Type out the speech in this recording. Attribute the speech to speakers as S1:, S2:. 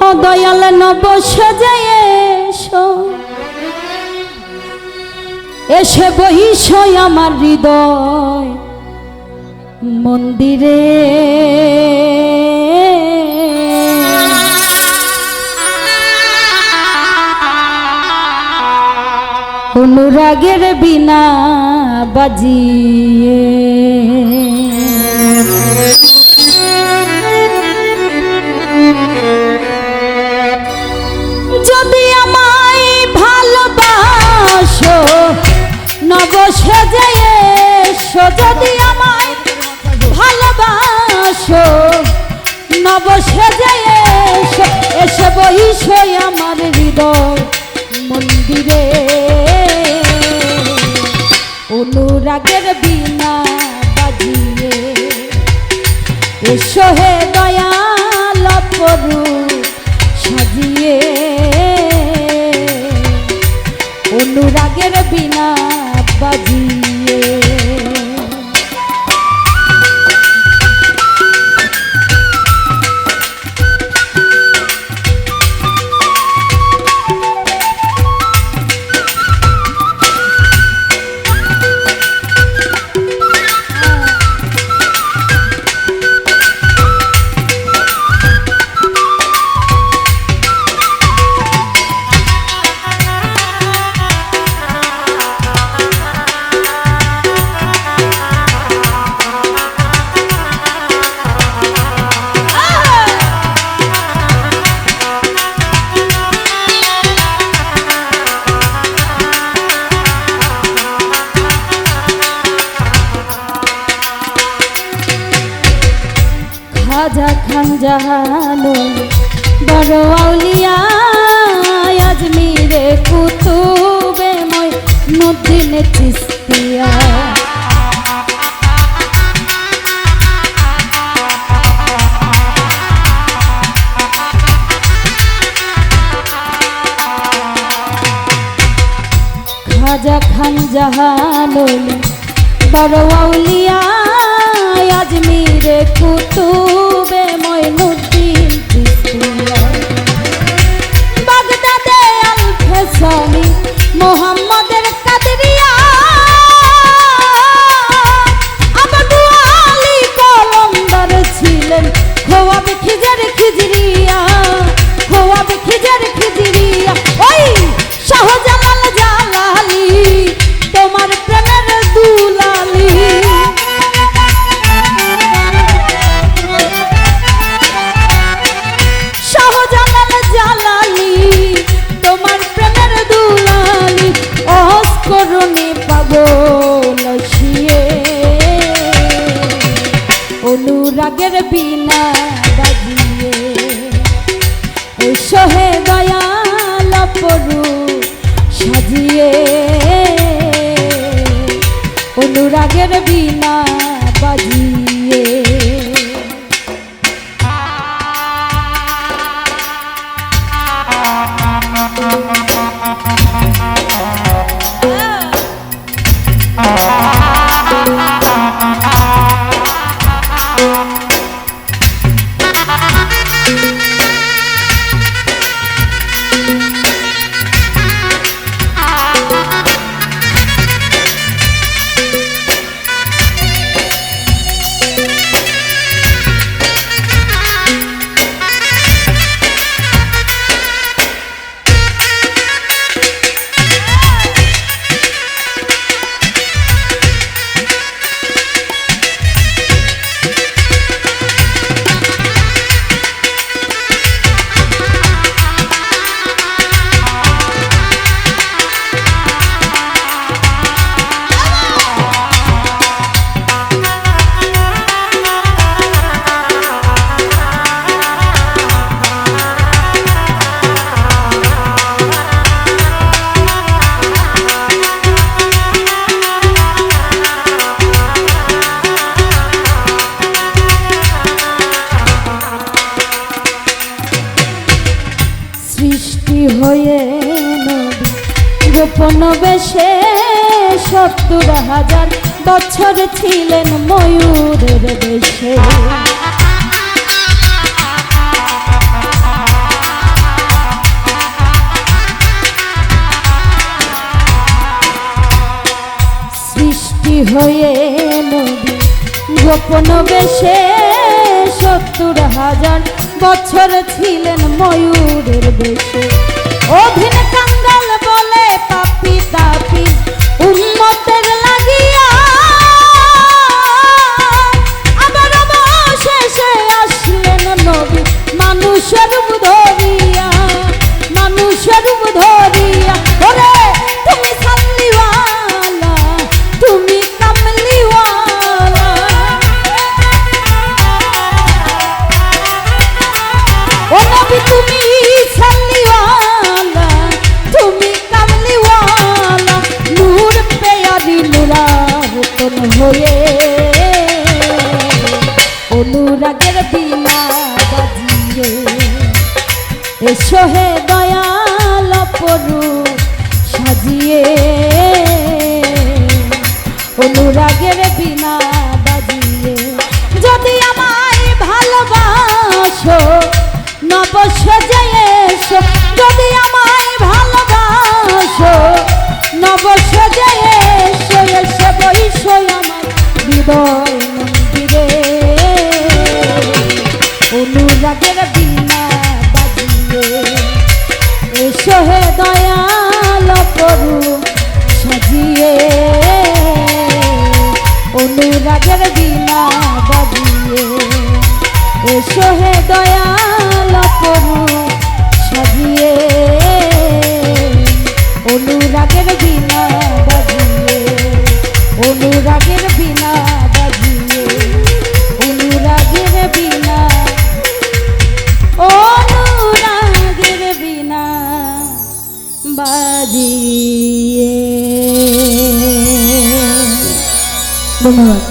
S1: ও দয়াল নব সাজায় এসো, এসে বহিস আমার হৃদয় মন্দিরে। অনুরাগের বিনা বাজিয়ে যদি আমায় ভালোবাসো নব সাজায় এসো, যদি আমায় ভালোবাসো নব সাজায় এসো, এসে বহিস আমার হৃদয় মন্দিরে। অনুরাগের বিনা বাজিয়ে এসো হে দয়াল অপরূপ সাজিয়ে। অনুরাগের বিনা বাজিয়ে খাজা খান জাহানো বড় আউলিয়া আজমিরে কুতুবে মঈনুদ্দিন চিশতিয়া। খাজা খান জাহানো বড় আউলিয়া আজমিরে কুতুবে মঈনুদ্দিন চিশতিয়া। বাগদাদে আল ফেসানি মুহাম্মদের কাদরিয়া, আবু আলী কলমদার ছিলেন খোয়াবে খিজার খিজরিয়া, খোয়াবে খিজার খিজরিয়া। ওই শাহজালাল জালালি তোমার প্রেমের দুলালি, শাহজালাল জালালি তোমার প্রেমের দুলালি। অস্করণে পাগল শিয়ে অনুরাগের বিনা বাজিয়ে এসো হে দয়াল অপরূপ সাজিয়ে। অনুরাগের বিনা বাজিয়ে হয়ে নবী গোপন বেশে ৭০,০০০ বছর ছিলেন ময়ূরের বেশে। সৃষ্টি হয়ে নবী গোপন বেশে ৭০,০০০ বছর ছিলেন ময়ূরের বেশে। অধীন কাঙ্গাল বলে পাপি তাপি উম্মতের লাগিয়া আবার অবশেষে আসলেন নবী মানুষের রূপ ধরিয়া, মানুষের রূপ ধরিয়া। ওরে তুমি সাল্লিওয়ালা, তুমি কামলিওয়ালা, ও নবী তুমি সাল্লিওয়ালা, তুমি কামলিওয়ালা। নূর পেয়ারি নুরাহতন হয়ে অনুরাগের বীণা বাজিয়ে এসো হে দয়াল পরু সাজিয়ে অনুরাগের বীণা বাজিয়ে। যদি আমায় ভালোবাসো নব সেজে এসো, যদি আমায় ভালোবাসো নব সেজে এসো, এসে বইসো আমার হৃদয় মন্দিরে অনুরাগের বীণা বাজিয়ে এসো হে দয়াল পরু সাজিয়ে অনুরাগের বীণা বাজিয়ে এসো হে দয়াল পরু সাজিয়ে অনুরাগের বীণা বাজিয়ে অনুরাগের বীণা বাজিয়ে অনুরাগের বীণা অনুরাগের বীণা বাজিয়ে। ধন্যবাদ।